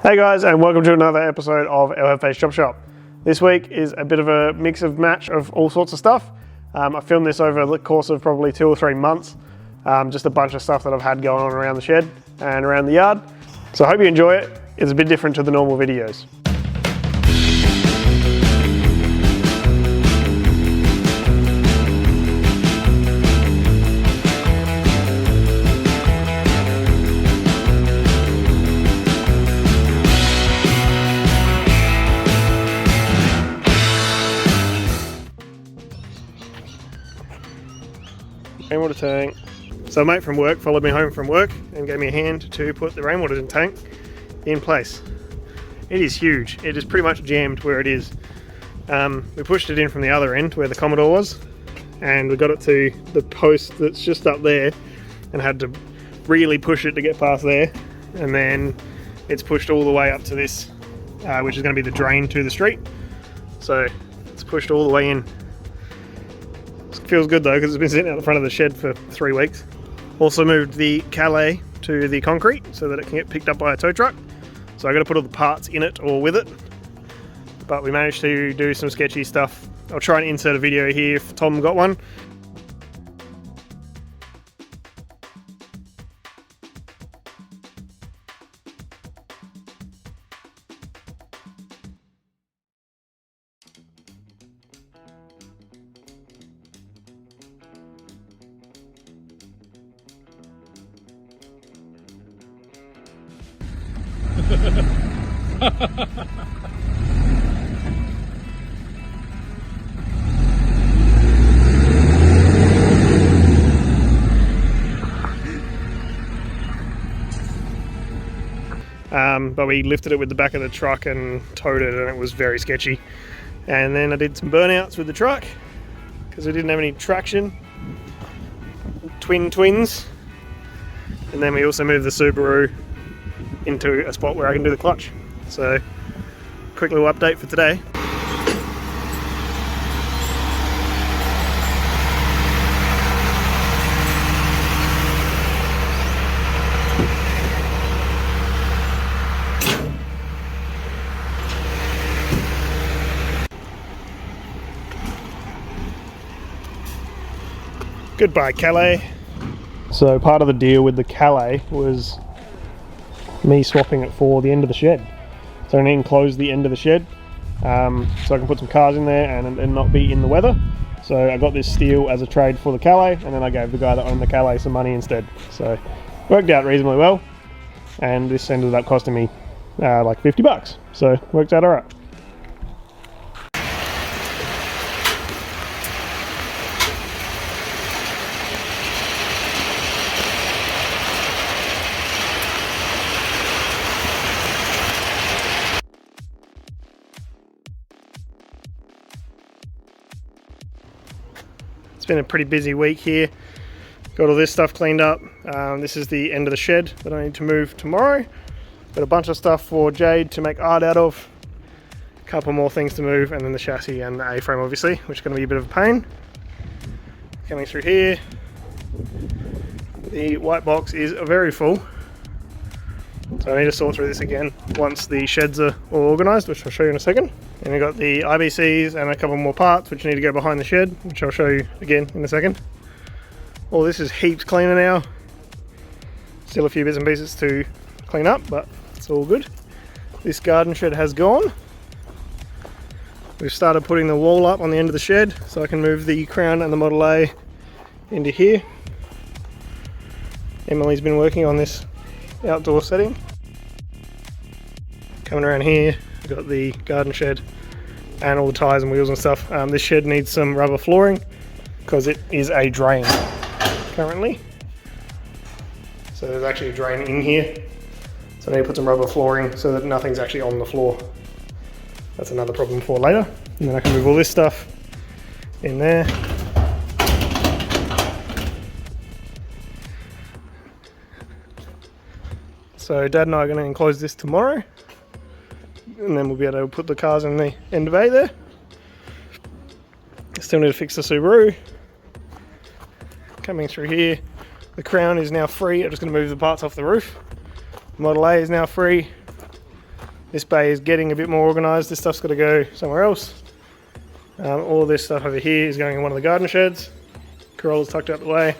Hey guys, and welcome to another episode of our Headface Chop Shop. This week is a bit of a mix of match of all sorts of stuff. I filmed this over the course of probably 2 or 3 months. Just a bunch of stuff that I've had going on around the shed and around the yard. So I hope you enjoy it. It's a bit different to the normal videos. Rainwater tank. So a mate from work followed me home from work and gave me a hand to put the rainwater tank in place. It is huge. It is pretty much jammed where it is. We pushed it in from the other end where the Commodore was, and we got it to the post that's just up there and had to really push it to get past there, and then it's pushed all the way up to this, which is going to be the drain to the street. So it's pushed all the way in. Feels good though, because it's been sitting out the front of the shed for 3 weeks. Also moved the Calais to the concrete so that it can get picked up by a tow truck. So I got to put all the parts in it or with it. But we managed to do some sketchy stuff. I'll try and insert a video here if Tom got one. But we lifted it with the back of the truck and towed it, and it was very sketchy. And then I did some burnouts with the truck because we didn't have any traction. Twins. And then we also moved the Subaru into a spot where I can do the clutch. So, quick little update for today. Goodbye, Calais. So part of the deal with the Calais was me swapping it for the end of the shed. So I'm going to enclose the end of the shed so I can put some cars in there and not be in the weather. So I got this steel as a trade for the Calais, and then I gave the guy that owned the Calais some money instead. So worked out reasonably well, and this ended up costing me like 50 bucks. So worked out alright. It's been a pretty busy week here. Got all this stuff cleaned up. This is the end of the shed that I need to move tomorrow. Got a bunch of stuff for Jade to make art out of. A couple more things to move, and then the chassis and the A-frame obviously, which is going to be a bit of a pain. Coming through here. The white box is very full. So I need to sort through this again once the sheds are all organised, which I'll show you in a second. And we've got the IBCs and a couple more parts which need to go behind the shed, which I'll show you again in a second. All this is heaps cleaner now. Still a few bits and pieces to clean up, but it's all good. This garden shed has gone. We've started putting the wall up on the end of the shed so I can move the Crown and the Model A into here. Emily's been working on this outdoor setting. Coming around here, we've got the garden shed and all the tyres and wheels and stuff. This shed needs some rubber flooring because it is a drain currently. So there's actually a drain in here. So I need to put some rubber flooring so that nothing's actually on the floor. That's another problem for later. And then I can move all this stuff in there. So Dad and I are going to enclose this tomorrow, and then we'll be able to put the cars in the end of A there. Still need to fix the Subaru. Coming through here, The Crown is now free. I'm just going to move the parts off the roof. Model A is now free. This bay is getting a bit more organised. This stuff's got to go somewhere else. All of this stuff over here is going in one of the garden sheds. Corolla's tucked out the way.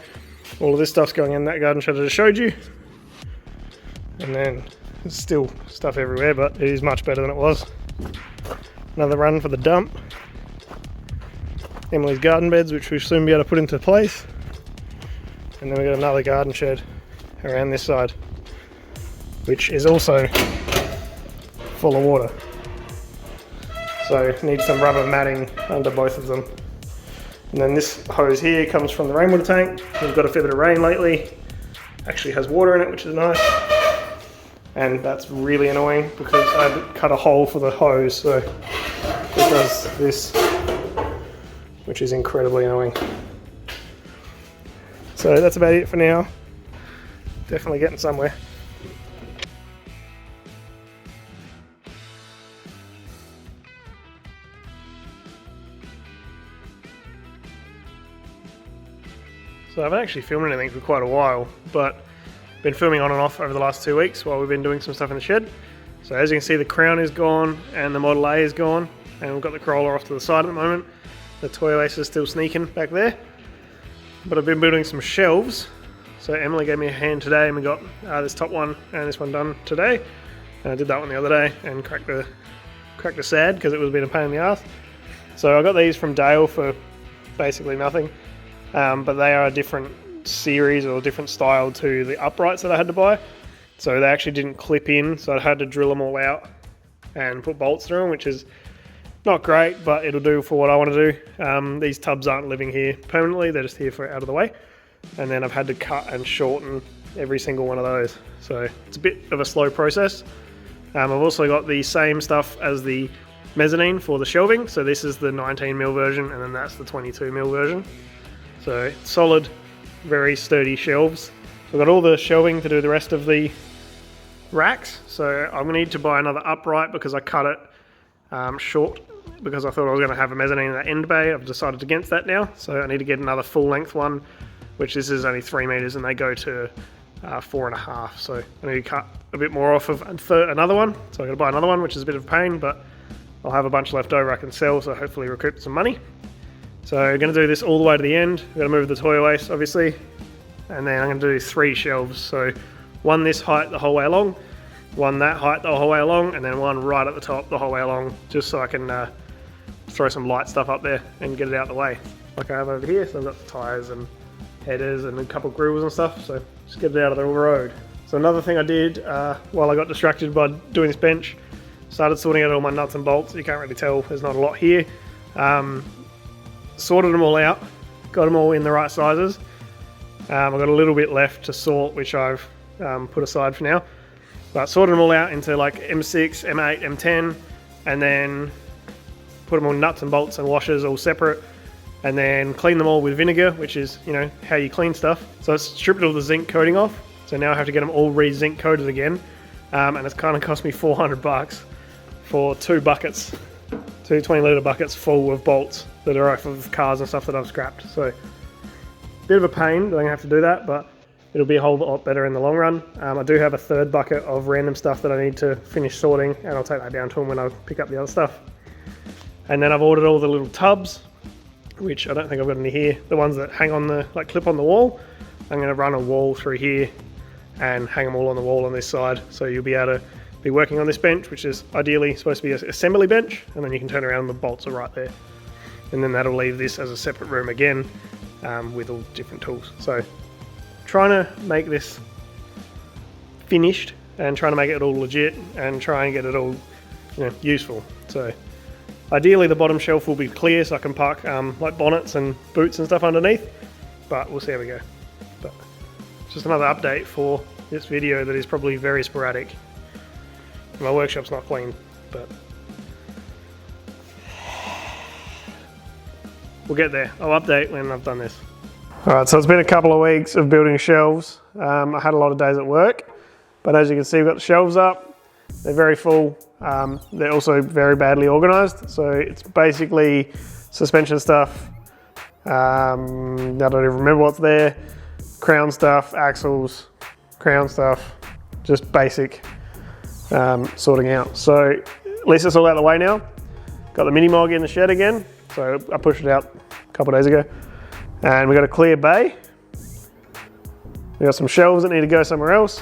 All of this stuff's going in that garden shed I just showed you. And then there's still stuff everywhere, but it is much better than it was. Another run for the dump. Emily's garden beds, which we'll soon be able to put into place. And then we've got another garden shed around this side, which is also full of water. So need some rubber matting under both of them. And then this hose here comes from the rainwater tank. We've got a fair bit of rain lately. Actually has water in it, which is nice. And that's really annoying because I had to cut a hole for the hose, so it does this, which is incredibly annoying. So that's about it for now. Definitely getting somewhere. So I haven't actually filmed anything for quite a while, but been filming on and off over the last 2 weeks while we've been doing some stuff in the shed. So as you can see, the Crown is gone and the Model A is gone, and we've got the Corolla off to the side at the moment. The Toyo Ace is still sneaking back there. But I've been building some shelves. So Emily gave me a hand today, and we got this top one and this one done today. And I did that one the other day and cracked the sad because it was been a pain in the ass. So I got these from Dale for basically nothing. But they are a different series or different style to the uprights that I had to buy. So they actually didn't clip in, so I had to drill them all out and put bolts through them, which is not great, but it'll do for what I want to do. These tubs aren't living here permanently, they're just here for out of the way. And then I've had to cut and shorten every single one of those. So it's a bit of a slow process. I've also got the same stuff as the mezzanine for the shelving. So this is the 19mm version, and then that's the 22mm version. So solid, very sturdy shelves. I've got all the shelving to do the rest of the racks. So I'm going to need to buy another upright because I cut it short because I thought I was going to have a mezzanine in that end bay. I've decided against that now. So I need to get another full length one, which this is only 3 meters and they go to 4.5. So I need to cut a bit more off of another one. So I'm going to buy another one, which is a bit of a pain, but I'll have a bunch left over I can sell, so hopefully recoup some money. So I'm going to do this all the way to the end. I'm going to move the Toyo Ace, obviously, and then I'm going to do 3 shelves. So one this height the whole way along, one that height the whole way along, and then one right at the top the whole way along, just so I can throw some light stuff up there and get it out of the way, like I have over here. So I've got the tyres and headers and a couple of grills and stuff, so just get it out of the road. So another thing I did while I got distracted by doing this bench, started sorting out all my nuts and bolts. You can't really tell, there's not a lot here. Sorted them all out, got them all in the right sizes. I've got a little bit left to sort, which I've put aside for now. But sorted them all out into like M6, M8, M10, and then put them all nuts and bolts and washers all separate, and then clean them all with vinegar, which is, you know, how you clean stuff. So I stripped all the zinc coating off, so now I have to get them all re-zinc coated again, and it's kind of cost me $400 for 2 buckets, 2 20-litre buckets full of bolts that are off of cars and stuff that I've scrapped. So bit of a pain that I'm gonna have to do that, but it'll be a whole lot better in the long run. I do have a 3rd bucket of random stuff that I need to finish sorting, and I'll take that down to them when I pick up the other stuff. And then I've ordered all the little tubs, which I don't think I've got any here. The ones that hang on the, like, clip on the wall. I'm going to run a wall through here and hang them all on the wall on this side. So you'll be able to be working on this bench, which is ideally supposed to be an assembly bench, and then you can turn around and the bolts are right there. And then that'll leave this as a separate room again with all different tools. So trying to make this finished and trying to make it all legit and try and get it all, you know, useful. So ideally the bottom shelf will be clear so I can park like bonnets and boots and stuff underneath, but we'll see how we go. But just another update for this video that is probably very sporadic. My workshop's not clean, but we'll get there. I'll update when I've done this. Alright, so it's been a couple of weeks of building shelves. I had a lot of days at work, but as you can see, we've got the shelves up. They're very full. They're also very badly organised. So it's basically suspension stuff. I don't even remember what's there. Crown stuff, axles, crown stuff, just basic sorting out. So at least it's all out of the way now. Got the Minimog in the shed again. So I pushed it out a couple of days ago. And we got a clear bay. We got some shelves that need to go somewhere else.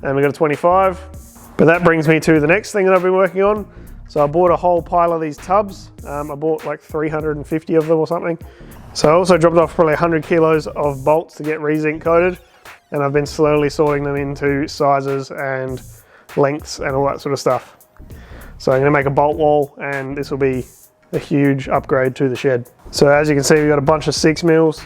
And we got a 25. But that brings me to the next thing that I've been working on. So I bought a whole pile of these tubs. I bought like 350 of them or something. So I also dropped off probably 100 kilos of bolts to get re-zinc coated. And I've been slowly sorting them into sizes and lengths and all that sort of stuff. So I'm gonna make a bolt wall, and this will be a huge upgrade to the shed. So as you can see, we've got a bunch of 6 mils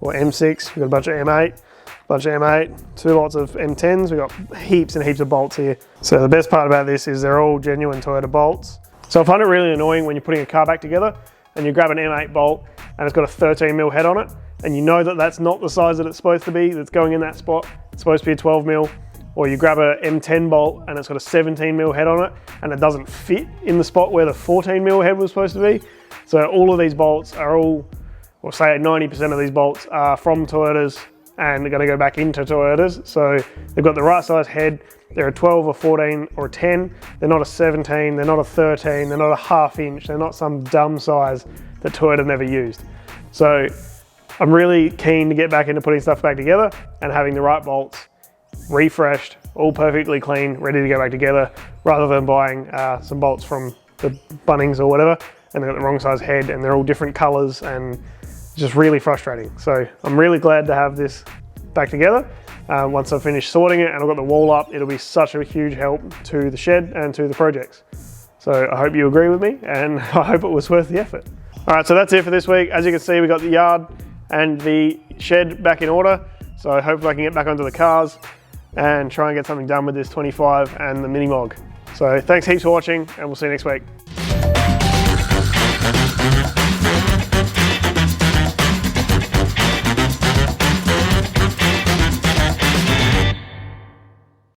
or M6, we've got a bunch of M8, bunch of M8, 2 lots of M10s, we've got heaps and heaps of bolts here. So the best part about this is they're all genuine Toyota bolts. So I find it really annoying when you're putting a car back together and you grab an M8 bolt and it's got a 13 mil head on it, and you know that that's not the size that it's supposed to be, that's going in that spot. It's supposed to be a 12 mil. Or you grab a M10 bolt and it's got a 17 mil head on it and it doesn't fit in the spot where the 14 mil head was supposed to be. So all of these bolts are all, or say 90% of these bolts are from Toyotas, and they're gonna go back into Toyotas. So they've got the right size head. They're a 12 or 14 or a 10. They're not a 17, they're not a 13, they're not a ½ inch. They're not some dumb size that Toyota never used. So I'm really keen to get back into putting stuff back together and having the right bolts, refreshed, all perfectly clean, ready to go back together, rather than buying some bolts from the Bunnings or whatever, and they've got the wrong size head and they're all different colors, and just really frustrating. So I'm really glad to have this back together. Once I've finished sorting it and I've got the wall up, it'll be such a huge help to the shed and to the projects. So I hope you agree with me, and I hope it was worth the effort. All right, so that's it for this week. As you can see, we got the yard and the shed back in order. So hopefully I can get back onto the cars and try and get something done with this 25 and the Minimog. So thanks heaps for watching, and we'll see you next week.